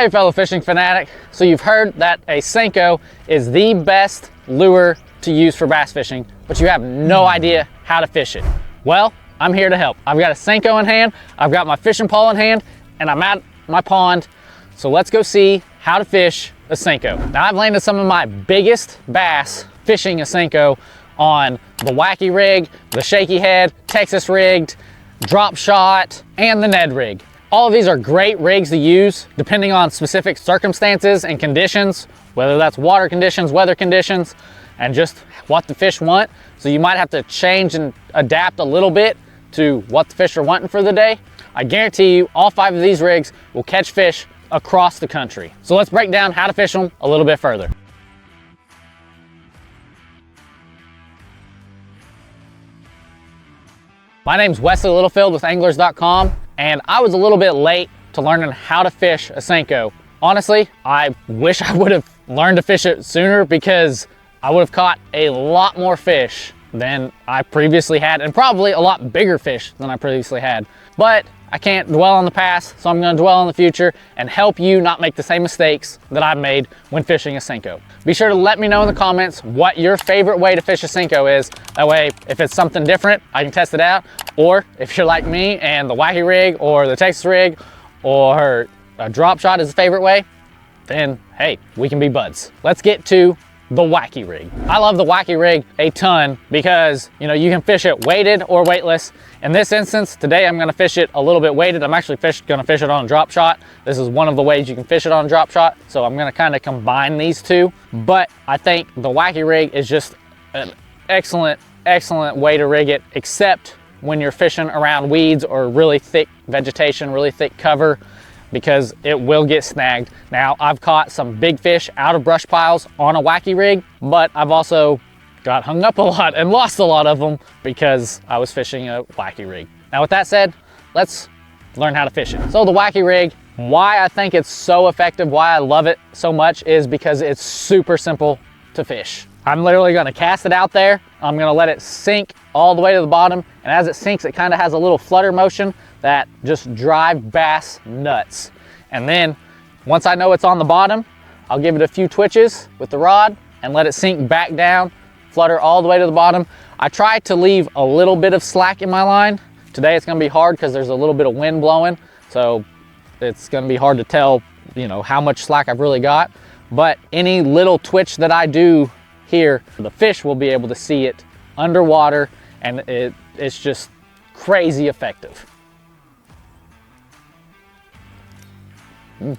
Hey fellow fishing fanatic, so you've heard that a Senko is the best lure to use for bass fishing, but you have no idea how to fish it. Well, I'm here to help. I've got a Senko in hand, I've got my fishing pole in hand, and I'm at my pond, so let's go see how to fish a Senko. Now I've landed some of my biggest bass fishing a Senko on the Wacky rig, the Shaky Head, Texas rigged, drop shot, and the Ned rig. All of these are great rigs to use depending on specific circumstances and conditions, whether that's water conditions, weather conditions, and just what the fish want. So you might have to change and adapt a little bit to what the fish are wanting for the day. I guarantee you all 5 of these rigs will catch fish across the country. So let's break down how to fish them a little bit further. My name's Wesley Littlefield with anglers.com, and I was a little bit late to learning how to fish a Senko. Honestly, I wish I would have learned to fish it sooner because I would have caught a lot more fish than I previously had, and probably a lot bigger fish than I previously had. But I can't dwell on the past, so I'm gonna dwell on the future and help you not make the same mistakes that I've made when fishing a Senko. Be sure to let me know in the comments what your favorite way to fish a Senko is. That way, if it's something different, I can test it out. Or if you're like me and the Wacky rig or the Texas rig or a drop shot is a favorite way, then hey, we can be buds. Let's get to the Wacky rig. I love the Wacky rig a ton because, you know, you can fish it weighted or weightless. In this instance, today I'm gonna fish it a little bit weighted. I'm actually gonna fish it on a drop shot. This is one of the ways you can fish it on a drop shot. So I'm gonna kind of combine these two. But I think the Wacky rig is just an excellent way to rig it, except when you're fishing around weeds or really thick vegetation, really thick cover, because it will get snagged. Now, I've caught some big fish out of brush piles on a Wacky rig, but I've also got hung up a lot and lost a lot of them because I was fishing a Wacky rig. Now, with that said, let's learn how to fish it. So the Wacky rig, why I think it's so effective, why I love it so much is because it's super simple to fish. I'm literally gonna cast it out there. I'm gonna let it sink all the way to the bottom. And as it sinks, it kind of has a little flutter motion that just drive bass nuts. And then once I know it's on the bottom, I'll give it a few twitches with the rod and let it sink back down, flutter all the way to the bottom. I try to leave a little bit of slack in my line. Today it's gonna be hard because there's a little bit of wind blowing. So it's gonna be hard to tell, you know, how much slack I've really got. But any little twitch that I do here, the fish will be able to see it underwater, and it's just crazy effective. Felt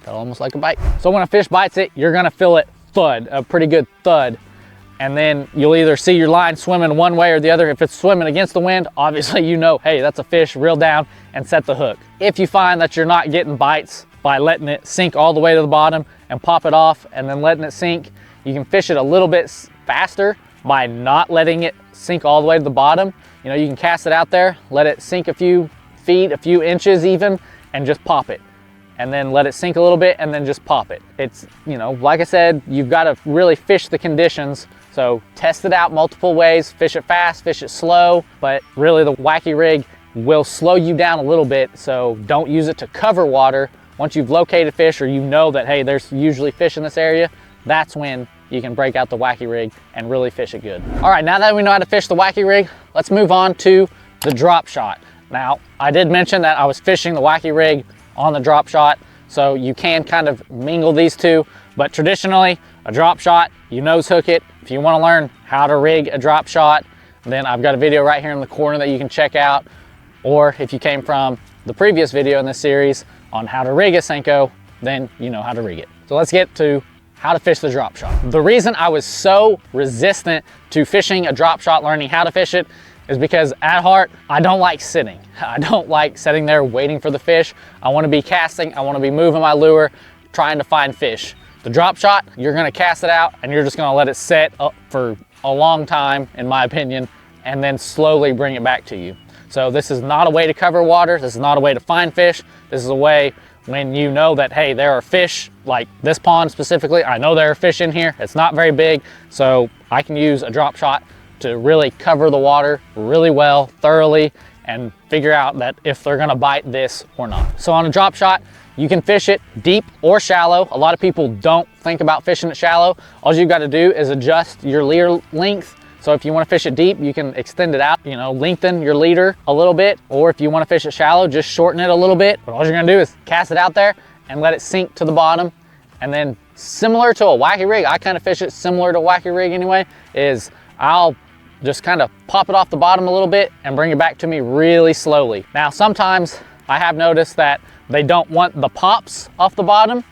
almost like a bite. So when a fish bites it, you're gonna feel it thud, a pretty good thud. And then you'll either see your line swimming one way or the other. If it's swimming against the wind, obviously you know, hey, that's a fish, reel down and set the hook. If you find that you're not getting bites by letting it sink all the way to the bottom and pop it off and then letting it sink, you can fish it a little bit faster by not letting it sink all the way to the bottom. You know, you can cast it out there, let it sink a few feet, a few inches even, and just pop it. And then let it sink a little bit and then just pop it. It's, you know, like I said, you've got to really fish the conditions. So test it out multiple ways, fish it fast, fish it slow, but really the Wacky rig will slow you down a little bit. So don't use it to cover water. Once you've located fish or you know that, hey, there's usually fish in this area, that's when you can break out the Wacky rig and really fish it good. All right, now that we know how to fish the Wacky rig, let's move on to the drop shot. Now, I did mention that I was fishing the Wacky rig on the drop shot, so you can kind of mingle these two, but traditionally, a drop shot, you nose hook it. If you wanna learn how to rig a drop shot, then I've got a video right here in the corner that you can check out, or if you came from the previous video in this series on how to rig a Senko, then you know how to rig it. So let's get to how to fish the drop shot. The reason I was so resistant to fishing a drop shot, learning how to fish it, is because at heart, I don't like sitting. I don't like sitting there waiting for the fish. I wanna be casting, I wanna be moving my lure, trying to find fish. The drop shot, you're gonna cast it out and you're just gonna let it set up for a long time, in my opinion, and then slowly bring it back to you. So this is not a way to cover water. This is not a way to find fish. This is a way when you know that, hey, there are fish, like this pond specifically, I know there are fish in here. It's not very big, so I can use a drop shot to really cover the water really well, thoroughly, and figure out that if they're gonna bite this or not. So on a drop shot, You can fish it deep or shallow. A lot of people don't think about fishing it shallow. All you got to do is adjust your leader length. So if you want to fish it deep, you can extend it out, you know, lengthen your leader a little bit. Or if you want to fish it shallow, just shorten it a little bit. But all you're going to do is cast it out there and let it sink to the bottom. And then similar to a wacky rig, I kind of fish it similar to a wacky rig anyway, is I'll just kind of pop it off the bottom a little bit and bring it back to me really slowly. Now, sometimes I have noticed that they don't want the pops off the bottom.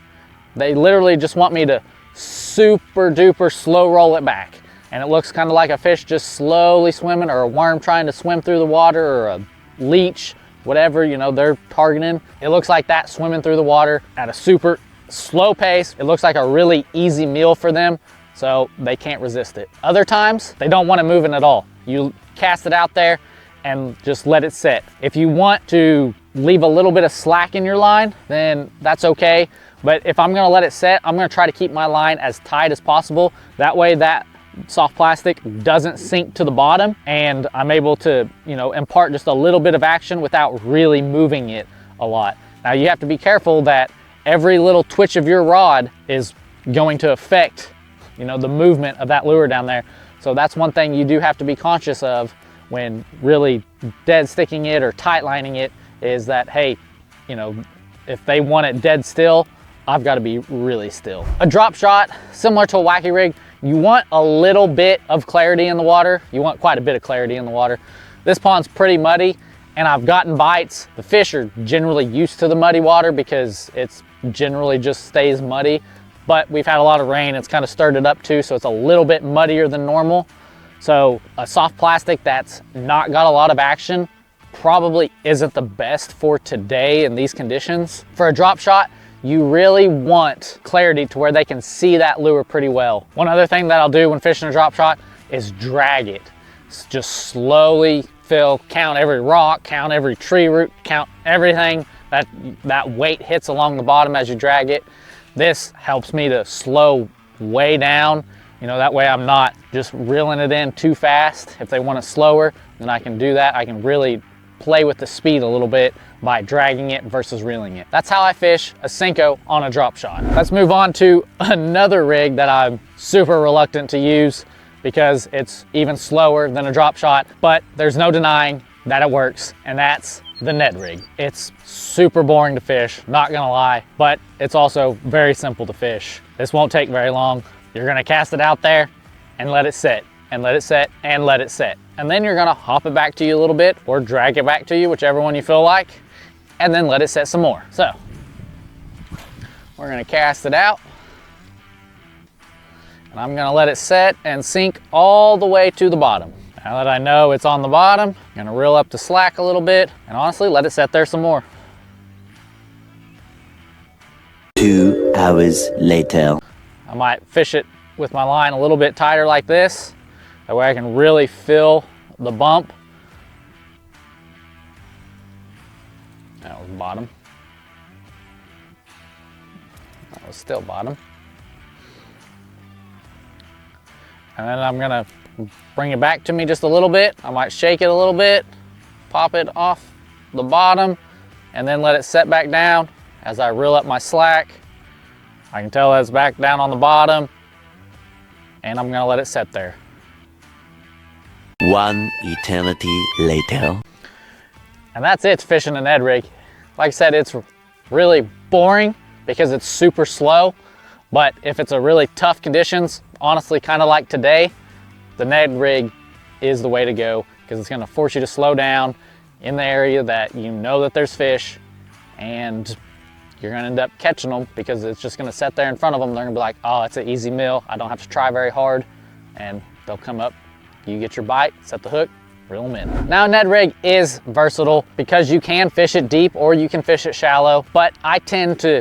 They literally just want me to super duper slow roll it back. And it looks kind of like a fish just slowly swimming, or a worm trying to swim through the water, or a leech, whatever, you know, they're targeting. It looks like that swimming through the water at a super slow pace. It looks like a really easy meal for them, so they can't resist it. Other times, they don't want it moving at all. You cast it out there and just let it sit. If you want to leave a little bit of slack in your line, then that's okay. But if I'm gonna let it set, I'm gonna try to keep my line as tight as possible. That way that soft plastic doesn't sink to the bottom, and I'm able to, you know, impart just a little bit of action without really moving it a lot. Now you have to be careful that every little twitch of your rod is going to affect, you know, the movement of that lure down there. So that's one thing you do have to be conscious of when really dead sticking it or tight lining it, is that, hey, you know, if they want it dead still, I've got to be really still. A drop shot, similar to a wacky rig, you want a little bit of clarity in the water. You want quite a bit of clarity in the water. This pond's pretty muddy, and I've gotten bites. The fish are generally used to the muddy water because it's generally just stays muddy, but we've had a lot of rain. It's kind of stirred it up too, so it's a little bit muddier than normal. So a soft plastic that's not got a lot of action probably isn't the best for today in these conditions. For a drop shot, you really want clarity to where they can see that lure pretty well. One other thing that I'll do when fishing a drop shot is drag it. Just slowly count every rock, count every tree root, count everything that weight hits along the bottom as you drag it. This helps me to slow way down. You know, that way I'm not just reeling it in too fast. If they want it slower, then I can do that. I can really play with the speed a little bit by dragging it versus reeling it. That's how I fish a Senko on a drop shot. Let's move on to another rig that I'm super reluctant to use because it's even slower than a drop shot, but there's no denying that it works, and that's the Ned rig. It's super boring to fish, not gonna lie, but it's also very simple to fish. This won't take very long. You're gonna cast it out there and let it set, and let it set, and let it set. And then you're gonna hop it back to you a little bit, or drag it back to you, whichever one you feel like, and then let it set some more. So, we're gonna cast it out, and I'm gonna let it set and sink all the way to the bottom. Now that I know it's on the bottom, I'm gonna reel up the slack a little bit, and honestly, let it set there some more. 2 hours later. I might fish it with my line a little bit tighter like this. That way I can really feel the bump. That was bottom. That was still bottom. And then I'm gonna bring it back to me just a little bit. I might shake it a little bit, pop it off the bottom, and then let it set back down as I reel up my slack. I can tell that it's back down on the bottom, and I'm gonna let it set there. 1 eternity later. And that's it, fishing a Ned rig. Like I said, it's really boring because it's super slow, but if it's a really tough conditions, honestly, kind of like today, the Ned rig is the way to go because it's gonna force you to slow down in the area that you know that there's fish, and you're gonna end up catching them because it's just gonna sit there in front of them. They're gonna be like, oh, it's an easy meal. I don't have to try very hard. And they'll come up, you get your bite, set the hook, reel them in. Now, a Ned rig is versatile because you can fish it deep or you can fish it shallow, but I tend to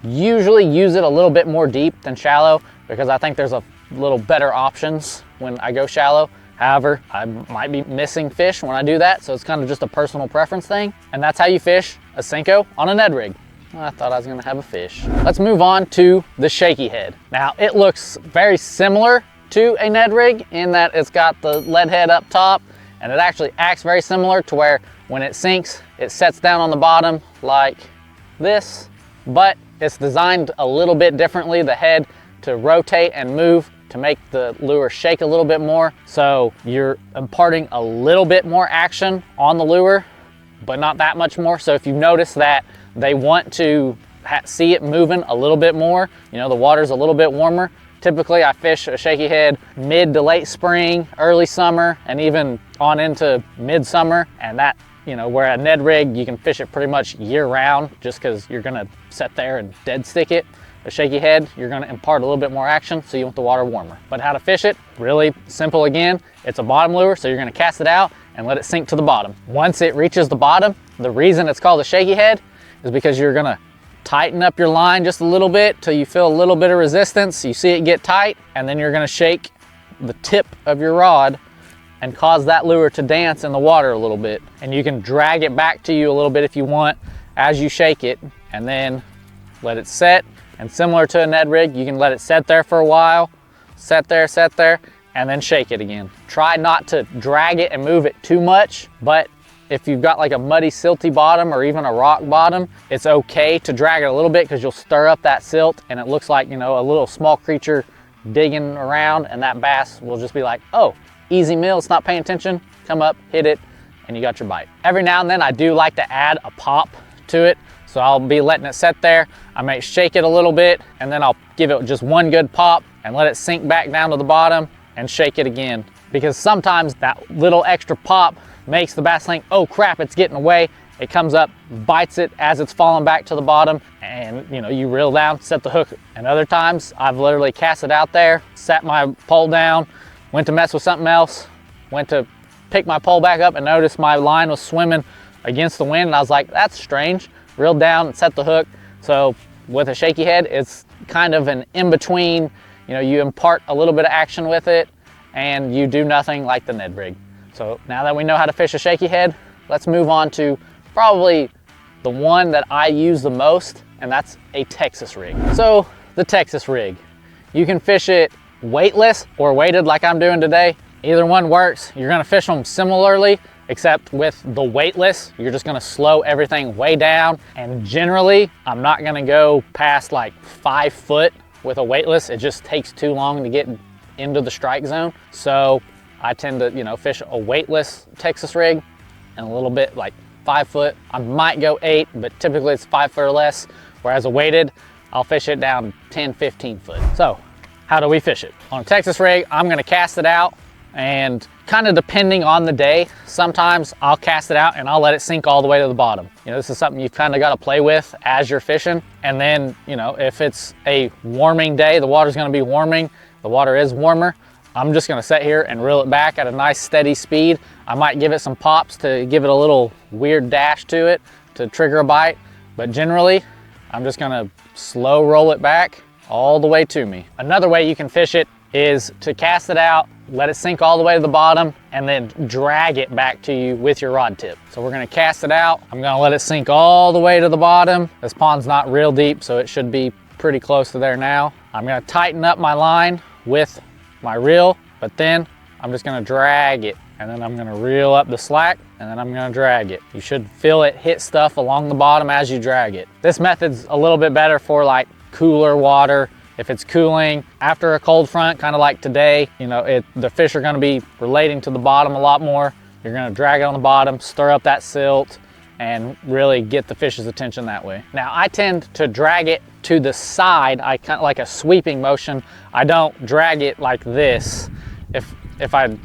usually use it a little bit more deep than shallow because I think there's a little better options when I go shallow. However, I might be missing fish when I do that, so it's kind of just a personal preference thing. And that's how you fish a Senko on a Ned rig. I thought I was gonna have a fish. Let's move on to the Shaky Head. Now, it looks very similar to a Ned rig in that it's got the lead head up top, and it actually acts very similar to where when it sinks, it sets down on the bottom like this, but it's designed a little bit differently. The head to rotate and move to make the lure shake a little bit more. So you're imparting a little bit more action on the lure, but not that much more. So if you notice that they want to see it moving a little bit more, you know, the water's a little bit warmer. Typically I fish a shaky head mid to late spring, early summer, and even on into midsummer. And that, you know, where a Ned rig, you can fish it pretty much year round just because you're gonna sit there and dead stick it. A shaky head, you're gonna impart a little bit more action, so you want the water warmer. But how to fish it, really simple again. It's a bottom lure, so you're gonna cast it out and let it sink to the bottom. Once it reaches the bottom, the reason it's called a shaky head is because you're gonna tighten up your line just a little bit till you feel a little bit of resistance. You see it get tight, and then you're gonna shake the tip of your rod and cause that lure to dance in the water a little bit. And you can drag it back to you a little bit if you want as you shake it, and then let it set. And similar to a Ned rig, you can let it set there for a while, set there, and then shake it again. Try not to drag it and move it too much, but if you've got like a muddy, silty bottom or even a rock bottom, it's okay to drag it a little bit because you'll stir up that silt and it looks like, you know, a little small creature digging around, and that bass will just be like, oh, easy meal, it's not paying attention, come up, hit it, and you got your bite. Every now and then I do like to add a pop to it. So I'll be letting it set there. I may shake it a little bit, and then I'll give it just one good pop and let it sink back down to the bottom and shake it again. Because sometimes that little extra pop makes the bass think, oh crap, it's getting away. It comes up, bites it as it's falling back to the bottom, and you know, you reel down, set the hook. And other times I've literally cast it out there, sat my pole down, went to mess with something else, went to pick my pole back up and noticed my line was swimming against the wind, and I was like, that's strange. Reeled down and set the hook. So with a shaky head, it's kind of an in-between. You know, you impart a little bit of action with it and you do nothing like the Ned rig. So now that we know how to fish a shaky head, let's move on to probably the one that I use the most, and that's a Texas rig. So the Texas rig, you can fish it weightless or weighted like I'm doing today. Either one works. You're gonna fish them similarly, except with the weightless, you're just gonna slow everything way down. And generally, I'm not gonna go past like 5 foot with a weightless. It just takes too long to get into the strike zone. So I tend to, you know, fish a weightless Texas rig and a little bit like 5 foot. I might go 8, but typically it's 5 foot or less. Whereas a weighted, I'll fish it down 10, 15 foot. So how do we fish it? On a Texas rig, I'm gonna cast it out, and kind of depending on the day, sometimes I'll cast it out and I'll let it sink all the way to the bottom. You know, this is something you've kind of got to play with as you're fishing. And then, you know, if it's a warming day, the water's going to be warming, the water is warmer, I'm just going to sit here and reel it back at a nice steady speed. I might give it some pops to give it a little weird dash to it to trigger a bite, but generally I'm just going to slow roll it back all the way to me. Another way you can fish it is to cast it out, let it sink all the way to the bottom, and then drag it back to you with your rod tip. So we're gonna cast it out. I'm gonna let it sink all the way to the bottom. This pond's not real deep, so it should be pretty close to there now. I'm gonna tighten up my line with my reel, but then I'm just gonna drag it, and then I'm gonna reel up the slack, and then I'm gonna drag it. You should feel it hit stuff along the bottom as you drag it. This method's a little bit better for like cooler water. If it's cooling after a cold front, kind of like today, you know, the fish are gonna be relating to the bottom a lot more. You're gonna drag it on the bottom, stir up that silt, and really get the fish's attention that way. Now, I tend to drag it to the side. I kind of like a sweeping motion. I don't drag it like this. If I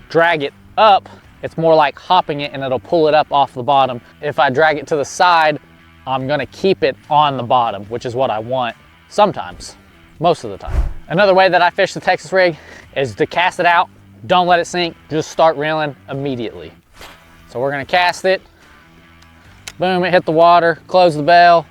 drag it up, it's more like hopping it and it'll pull it up off the bottom. If I drag it to the side, I'm gonna keep it on the bottom, which is what I want sometimes. Most of the time. Another way that I fish the Texas rig is to cast it out, don't let it sink, just start reeling immediately. So we're gonna cast it, boom, it hit the water, close the bell,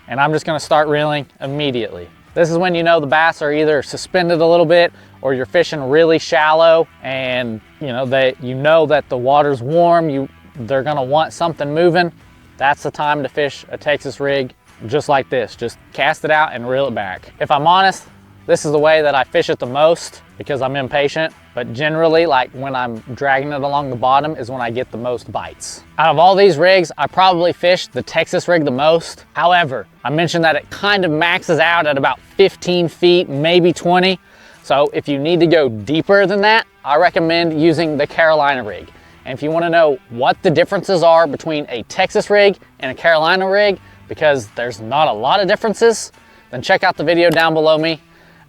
and I'm just gonna start reeling immediately. This is when you know the bass are either suspended a little bit or you're fishing really shallow, and you know that the water's warm, they're gonna want something moving. That's the time to fish a Texas rig just like this. Just cast it out and reel it back. If I'm honest, this is the way that I fish it the most because I'm impatient. but generally, like when I'm dragging it along the bottom is when I get the most bites. Out of all these rigs, I probably fish the Texas rig the most. However, I mentioned that it kind of maxes out at about 15 feet, maybe 20. So if you need to go deeper than that, I recommend using the Carolina rig. And if you want to know what the differences are between a Texas rig and a Carolina rig, because there's not a lot of differences, then check out the video down below me.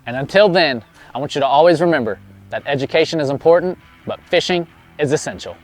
And until then, I want you to always remember that education is important, but fishing is essential.